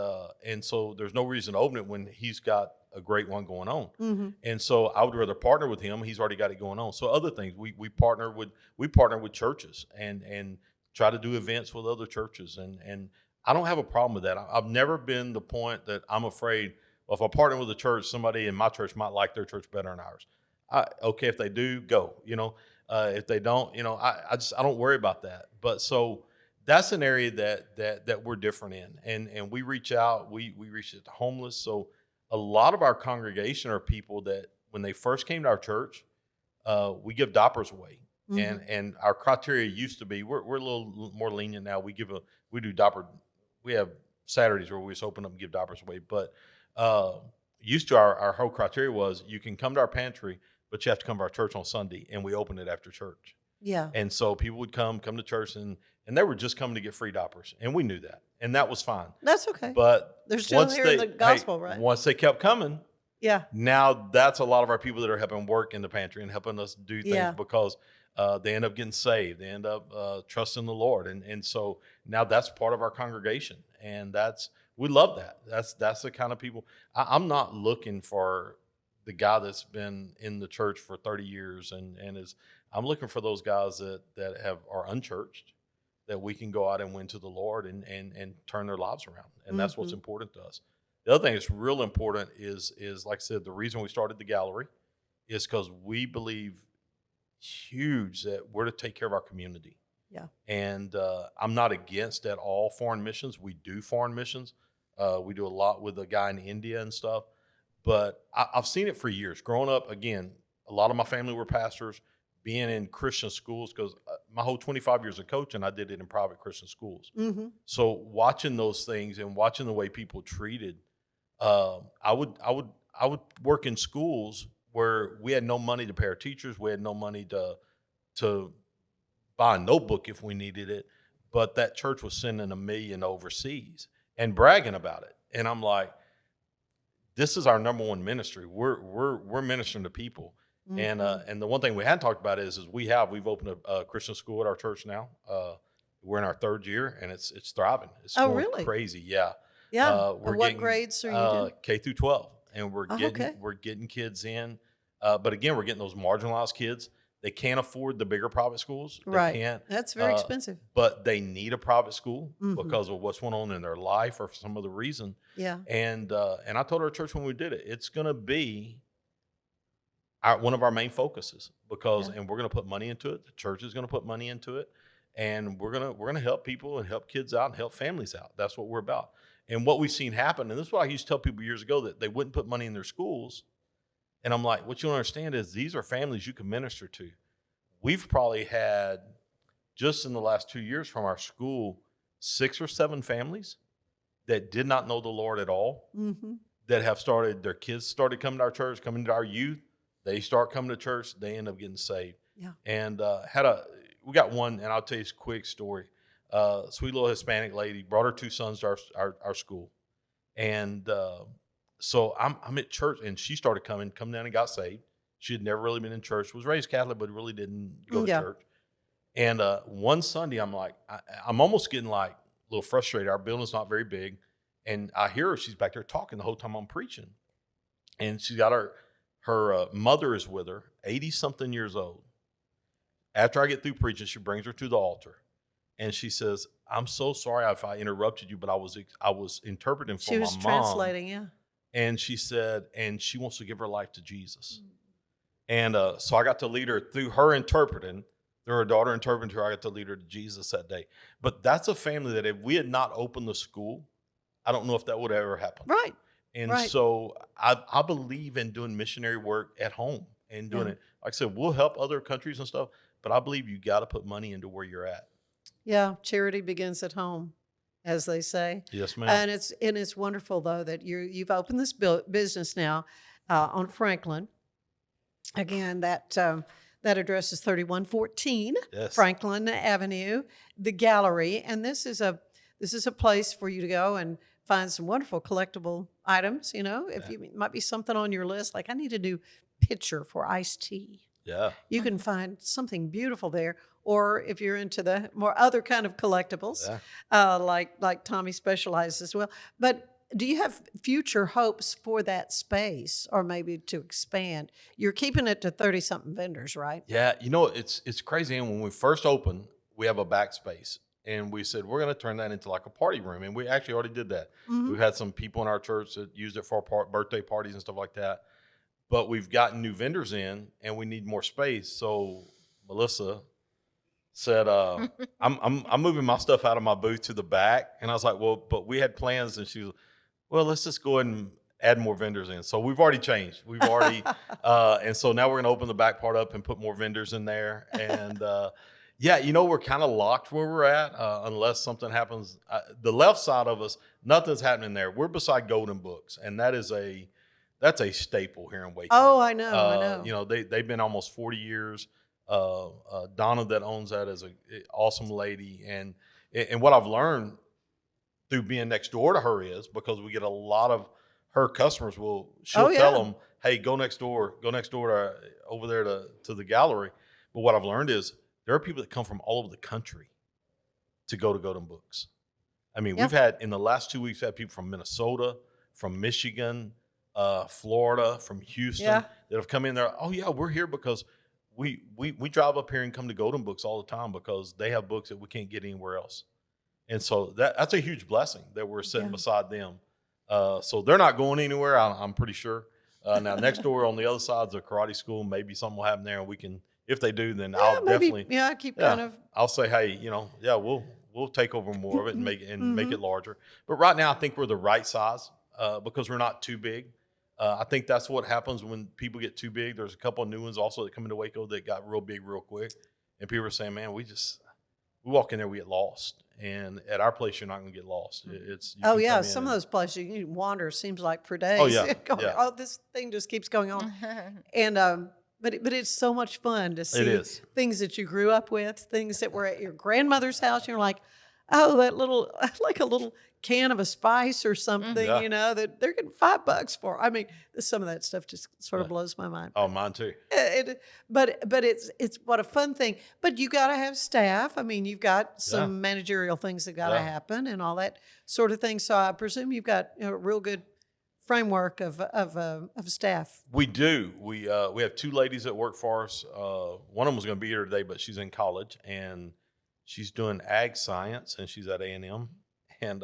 so there's no reason to open it when he's got a great one going on. Mm-hmm. And so I would rather partner with him. He's already got it going on. So other things, we partner with churches and try to do events with other churches. And I don't have a problem with that. I've never been the point that I'm afraid, well, if I partner with a church, somebody in my church might like their church better than ours. Okay, if they do, go. If they don't, I don't worry about that. But so that's an area that we're different in, and we reach out. We reach out to homeless. So a lot of our congregation are people that when they first came to our church, we give diapers away. Mm-hmm. And our criteria used to be, we're a little more lenient now. We do diaper. We have Saturdays where we just open up and give diapers away. But used to our whole criteria was you can come to our pantry, but you have to come to our church on Sunday, and we open it after church. Yeah. And so people would come to church, and they were just coming to get free diapers, and we knew that, and that was fine. That's okay. But they're still hearing the gospel, right? Once they kept coming, yeah. Now that's a lot of our people that are helping work in the pantry and helping us do things because they end up getting saved. They end up trusting the Lord, and so now that's part of our congregation, and we love that. That's the kind of people. I'm not looking for the guy that's been in the church for 30 years and I'm looking for those guys that are unchurched, that we can go out and win to the Lord and turn their lives around. And that's what's important to us. The other thing that's real important is like I said, the reason we started the gallery is because we believe huge that we're to take care of our community. Yeah. And I'm not against at all foreign missions. We do foreign missions. We do a lot with a guy in India and stuff. But I've seen it for years. Growing up, again, a lot of my family were pastors, being in Christian schools, because my whole 25 years of coaching, I did it in private Christian schools. Mm-hmm. So watching those things and watching the way people treated, I would work in schools where we had no money to pay our teachers. We had no money to buy a notebook if we needed it. But that church was sending $1 million overseas and bragging about it. And I'm like, this is our number one ministry. We're ministering to people. Mm-hmm. And the one thing we hadn't talked about is we've opened a Christian school at our church now. We're in our 3rd year, and it's thriving. It's going really? Crazy, yeah. Yeah. What grades are you doing? K through 12, and we're getting kids in. But again, we're getting those marginalized kids. They can't afford the bigger private schools. Right. They can't. That's very expensive. But they need a private school because of what's going on in their life or for some other reason. Yeah. And I told our church when we did it, it's going to be one of our main focuses and we're going to put money into it. The church is going to put money into it, and we're going to help people and help kids out and help families out. That's what we're about. And what we've seen happen, and this is what I used to tell people years ago, that they wouldn't put money in their schools. And I'm like, what you don't understand is these are families you can minister to. We've probably had, just in the last 2 years from our school, 6 or 7 families that did not know the Lord at all, that have their kids started coming to our church, coming to our youth. They start coming to church, they end up getting saved. Yeah. And we got one, and I'll tell you a quick story. Sweet little Hispanic lady brought her 2 sons to our school. And so I'm at church, and she started come down and got saved. She had never really been in church, was raised Catholic, but really didn't go to church. And one Sunday, I'm like, I'm almost getting like a little frustrated. Our building's not very big. And I hear her, she's back there talking the whole time I'm preaching. And she's got her mother is with her, 80-something years old. After I get through preaching, she brings her to the altar. And she says, I'm so sorry if I interrupted you, but I was interpreting for my mom. She was translating, yeah. And she said, and she wants to give her life to Jesus. And so I got to lead her through her interpreting, through her daughter interpreting to her, I got to lead her to Jesus that day. But that's a family that if we had not opened the school, I don't know if that would ever happen. Right. And Right. so I believe in doing missionary work at home and doing Yeah. it. Like I said, we'll help other countries and stuff, but I believe you got to put money into where you're at. Yeah, charity begins at home, as they say. Yes, ma'am. And it's wonderful though that you've opened this business now on Franklin. Again, that address is 3114 Yes. Franklin Avenue, the gallery, and this is a place for you to go and find some wonderful collectible items. You know, if you might be something on your list, like I need a new pitcher for iced tea. Yeah. You can find something beautiful there. Or if you're into the more other kind of collectibles, like Tommy specializes as well. But do you have future hopes for that space, or maybe to expand? You're keeping it to 30-something vendors, right? Yeah, you know, it's crazy. And when we first opened, we have a backspace, and we said we're going to turn that into like a party room, and we actually already did that. Mhm. We've had some people in our church that used it for birthday parties and stuff like that. But we've gotten new vendors in, and we need more space. So Melissa said, I'm moving my stuff out of my booth to the back. And I was like, well, but we had plans. And she was, well, let's just go ahead and add more vendors in. So we've already changed. We've already, and so now we're going to open the back part up and put more vendors in there. And yeah, you know, we're kind of locked where we're at unless something happens. The left side of us, nothing's happening there. We're beside Golden Books, and that's a staple here in Waco. Oh, I know. You know, they've been almost 40 years. Donna that owns that is an awesome lady. And what I've learned through being next door to her is because we get a lot of her customers she'll tell them, hey, go next door to, over there to the gallery. But what I've learned is there are people that come from all over the country to go to Golden Books. I mean, we've had, in the last 2 weeks, had people from Minnesota, from Michigan, Florida, from Houston that have come in there. Oh yeah, we're here because we drive up here and come to Golden Books all the time because they have books that we can't get anywhere else. And so that's a huge blessing that we're sitting beside them. So they're not going anywhere, I'm pretty sure. Now next door on the other side is a karate school. Maybe something will happen there, and we can. If they do, then I'll definitely. Yeah, kind of. I'll say, hey, you know, we'll take over more of it and make it larger. But right now, I think we're the right size because we're not too big. I think that's what happens when people get too big. There's a couple of new ones also that come into Waco that got real big real quick, and people are saying, man, we walk in there, we get lost. And at our place, you're not going to get lost. Some of those places you can wander seems like for days. Oh yeah, Oh, this thing just keeps going on, and but it's so much fun to see things that you grew up with, things that were at your grandmother's house. And you're like, oh, that little like a little can of a spice or something, you know, that they're getting $5 for. I mean, some of that stuff just sort of blows my mind. Oh, mine too. But it's what a fun thing. But you got to have staff. I mean, you've got some managerial things that got to happen and all that sort of thing. So I presume you've got a real good framework of staff. We do. We have two ladies that work for us. One of them was going to be here today, but she's in college and she's doing ag science, and she's at A&M. And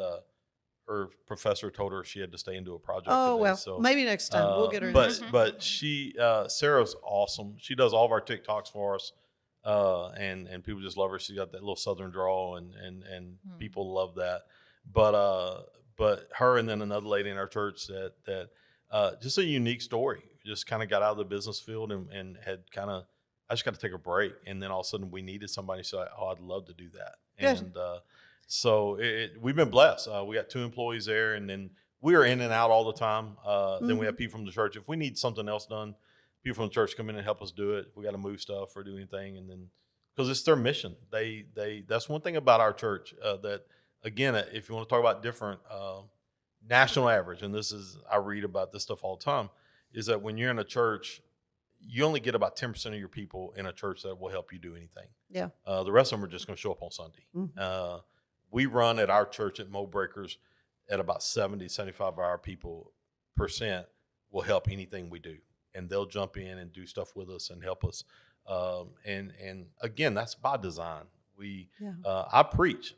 her professor told her she had to stay and do a project. Oh, today, well, so, maybe next time we'll get her. But she, Sarah's awesome. She does all of our TikToks for us, and people just love her. She's got that little Southern drawl, and people love that. But her and then another lady in our church that just a unique story. Just kind of got out of the business field and had kind of, I just got to take a break, and then all of a sudden we needed somebody. So I'd love to do that. And so we've been blessed. We got 2 employees there, and then we are in and out all the time. Then we have people from the church. If we need something else done, people from the church come in and help us do it. We got to move stuff or do anything, and then because it's their mission. That's one thing about our church that, again, if you want to talk about different national average, and I read about this stuff all the time, is that when you're in a church, you only get about 10% of your people in a church that will help you do anything. Yeah. The rest of them are just going to show up on Sunday. Mm-hmm. We run at our church at Moldbreakers at about 75 of our people % will help anything we do. And they'll jump in and do stuff with us and help us. And again, that's by design. I preach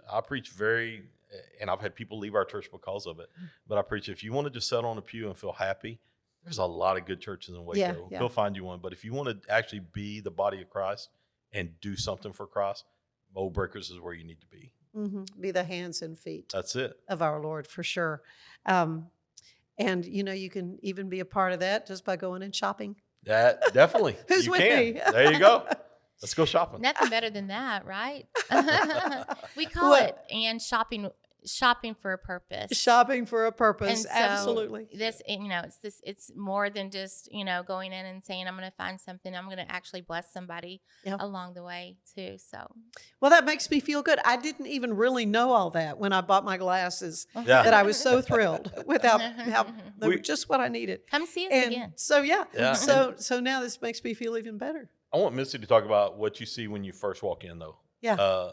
and I've had people leave our church because of it. But I preach, if you want to just sit on a pew and feel happy, there's a lot of good churches in Waco. Go find you one. But if you want to actually be the body of Christ and do something for Christ, Moldbreakers is where you need to be. Mm-hmm. Be the hands and feet. That's it. Of our Lord, for sure. And, you can even be a part of that just by going and shopping. That definitely. Who's you with can. me? There you go. Let's go shopping. Nothing better than that, right? We call Well- it and shopping for a purpose. Shopping for a purpose. And so Absolutely. It's more than just, going in and saying, I'm going to find something. I'm going to actually bless somebody Yeah. along the way too. So, Well, that makes me feel good. I didn't even really know all that when I bought my glasses, Yeah. that I was so thrilled with how they were just what I needed. come see us And again. so, yeah. Yeah. So now this makes me feel even better. I want Missy to talk about what you see when you first walk in, though. Yeah.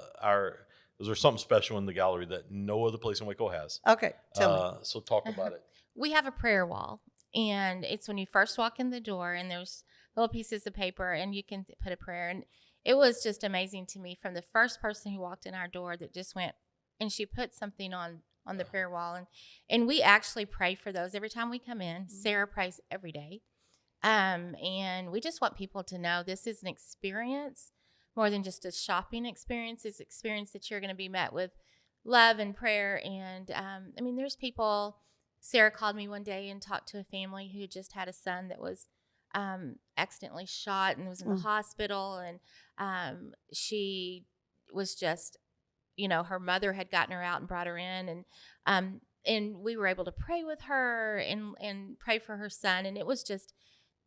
Is there something special in the gallery that no other place in Waco has? Okay. Tell me. So talk about it. We have a prayer wall, and it's when you first walk in the door, and there's little pieces of paper, and you can put a prayer. And it was just amazing to me from the first person who walked in our door that just went, and she put something on the prayer wall, and we actually pray for those every time we come in. Sarah prays every day, and we just want people to know this is an experience more than just a shopping experience. It's an experience that you're going to be met with love and prayer. And there's people. Sarah called me one day and talked to a family who just had a son that was accidentally shot and was in the hospital. And she was just, her mother had gotten her out and brought her in. And we were able to pray with her and pray for her son. And it was just,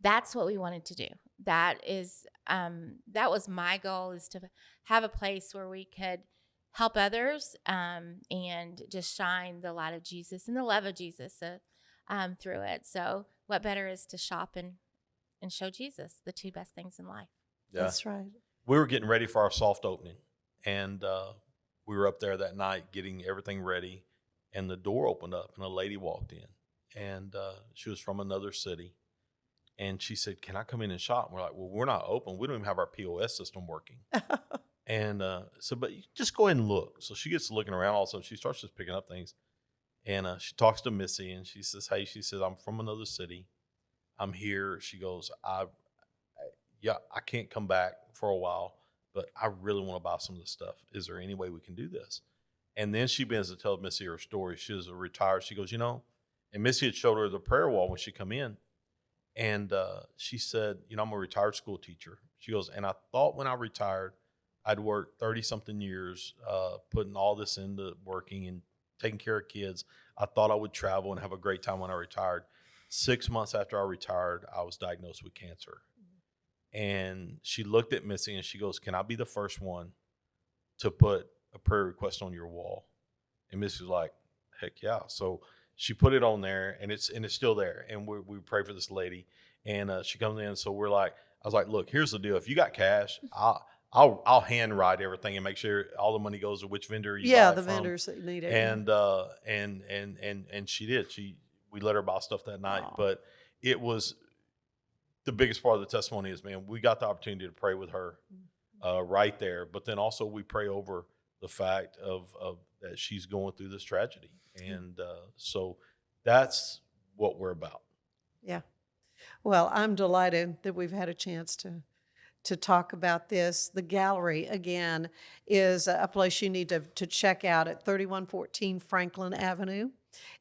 that's what we wanted to do. That was my goal, is to have a place where we could help others and just shine the light of Jesus and the love of Jesus through it. So what better is to shop and show Jesus, the two best things in life. Yeah. That's right. We were getting ready for our soft opening, and we were up there that night getting everything ready, and the door opened up, and a lady walked in, and she was from another city. And she said, "Can I come in and shop?" And we're like, "Well, we're not open. We don't even have our POS system working." And so, but you just go ahead and look. So she gets looking around. All of a sudden, she starts just picking up things. And she talks to Missy, and she says, "Hey," she says, "I'm from another city. I'm here." She goes, I can't come back for a while, but I really want to buy some of this stuff. Is there any way we can do this?" And then she begins to tell Missy her story. She was retired. She goes, and Missy had showed her the prayer wall when she come in. And she said, "I'm a retired school teacher." She goes, "And I thought when I retired, I'd worked 30-something years putting all this into working and taking care of kids. I thought I would travel and have a great time when I retired. 6 months after I retired, I was diagnosed with cancer." And she looked at Missy and she goes, "Can I be the first one to put a prayer request on your wall?" And Missy was like, "Heck yeah." So she put it on there, and it's still there. And we pray for this lady, and she comes in. So I was like, "Look, here's the deal. If you got cash, I'll handwrite everything and make sure all the money goes to which vendor you buy it the from." vendors that need it. And she did. We let her buy stuff that night. Aww. But it was the biggest part of the testimony is, man, we got the opportunity to pray with her right there. But then also we pray over the fact of that she's going through this tragedy. And so that's what we're about. Yeah. Well, I'm delighted that we've had a chance to talk about this. The gallery, again, is a place you need to check out at 3114 Franklin Avenue.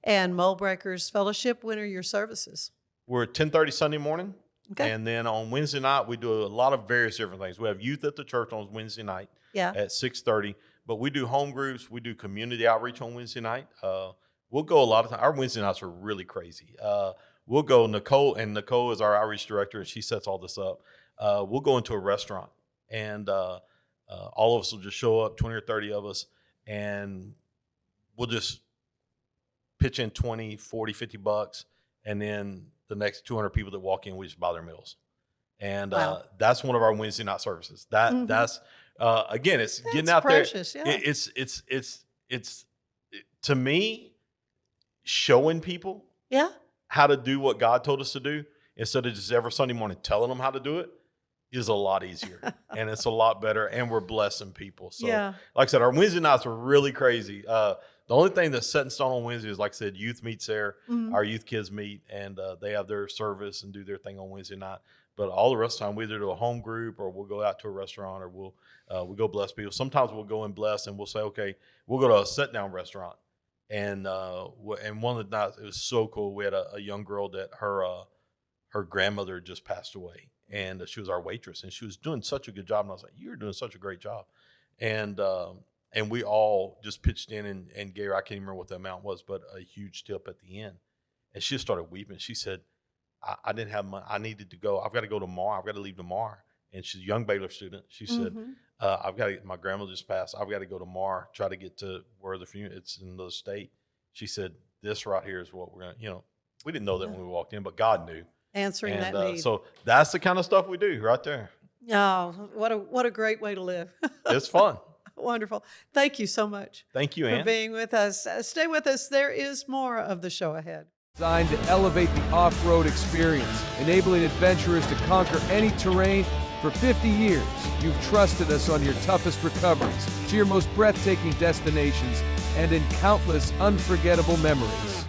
And Moldbreakers Fellowship, when are your services? We're at 10:30 Sunday morning. Okay. And then on Wednesday night, we do a lot of various different things. We have youth at the church on Wednesday night at 6:30. But we do home groups. We do community outreach on Wednesday night. We'll go a lot of times. Our Wednesday nights are really crazy. We'll go, Nicole is our outreach director, and she sets all this up. We'll go into a restaurant, and all of us will just show up, 20 or 30 of us, and we'll just pitch in 20, 40, 50 bucks, and then the next 200 people that walk in, we just buy their meals. And that's one of our Wednesday night services. That's again, it's getting out precious, there. Yeah. It's to me, showing people how to do what God told us to do instead of just every Sunday morning telling them how to do it is a lot easier and it's a lot better, and we're blessing people. So like I said, our Wednesday nights are really crazy. The only thing that's set in stone on Wednesday is, like I said, youth meets there. Our youth kids meet, and they have their service and do their thing on Wednesday night. But all the rest of the time, we either do a home group or we'll go out to a restaurant, or we'll go bless people. Sometimes we'll go and bless, and we'll say, okay, we'll go to a sit-down restaurant. And and one of the nights, it was so cool. We had a young girl that her grandmother had just passed away, and she was our waitress, and she was doing such a good job. And I was like, "You're doing such a great job," and we all just pitched in and gave her, I can't even remember what the amount was, but a huge tip at the end. And she just started weeping. She said, I didn't have money. I needed to go. I've got to go tomorrow. I've got to leave tomorrow. And she's a young Baylor student. She said, my grandmother just passed. I've got to go tomorrow, try to get to where the funeral, it's in another state. She said, this right here is what we're going to, we didn't know that when we walked in, but God knew. Answering that need. So that's the kind of stuff we do right there. Oh, what a great way to live. It's fun. Wonderful. Thank you so much. Thank you, for Ann. being with us. Stay with us. There is more of the show ahead. Designed to elevate the off-road experience, enabling adventurers to conquer any terrain. For 50 years, you've trusted us on your toughest recoveries, to your most breathtaking destinations, and in countless unforgettable memories.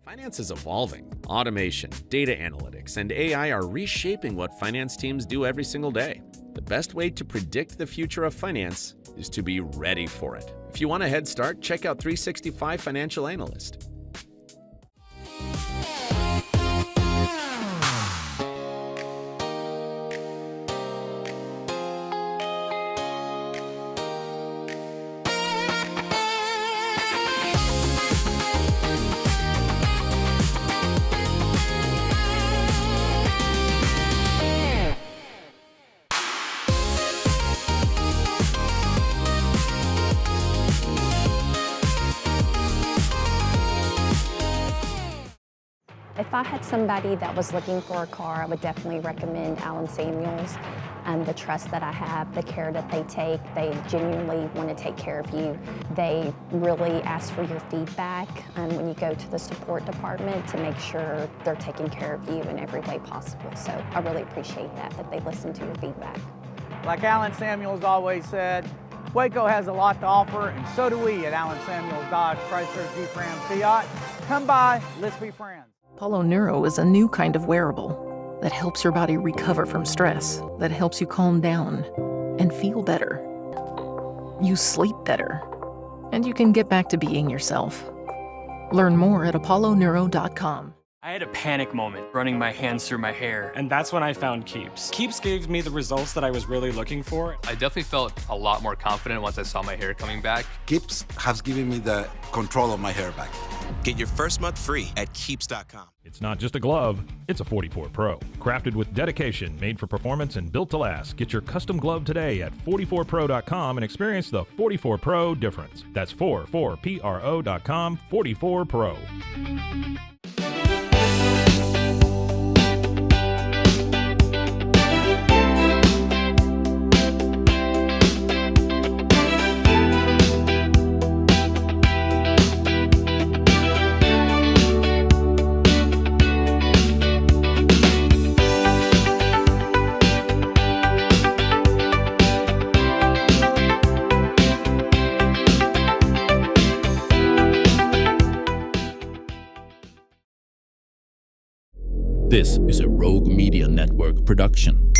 Finance is evolving. Automation, data analytics, and AI are reshaping what finance teams do every single day. The best way to predict the future of finance is to be ready for it. If you want a head start, check out 365 Financial Analyst. If I had somebody that was looking for a car, I would definitely recommend Alan Samuels. The trust that I have, the care that they take, they genuinely want to take care of you. They really ask for your feedback when you go to the support department to make sure they're taking care of you in every way possible. So I really appreciate that they listen to your feedback. Like Alan Samuels always said, Waco has a lot to offer, and so do we at Alan Samuels Dodge, Chrysler, Jeep, Ram, Fiat. Come by, let's be friends. Apollo Neuro is a new kind of wearable that helps your body recover from stress, that helps you calm down and feel better. You sleep better, and you can get back to being yourself. Learn more at apolloneuro.com. I had a panic moment running my hands through my hair, and that's when I found Keeps. Keeps gave me the results that I was really looking for. I definitely felt a lot more confident once I saw my hair coming back. Keeps has given me the control of my hair back. Get your first month free at Keeps.com. It's not just a glove, it's a 44 Pro. Crafted with dedication, made for performance, and built to last. Get your custom glove today at 44pro.com and experience the 44 Pro difference. That's 44pro.com, 44 Pro. This is a Rogue Media Network production.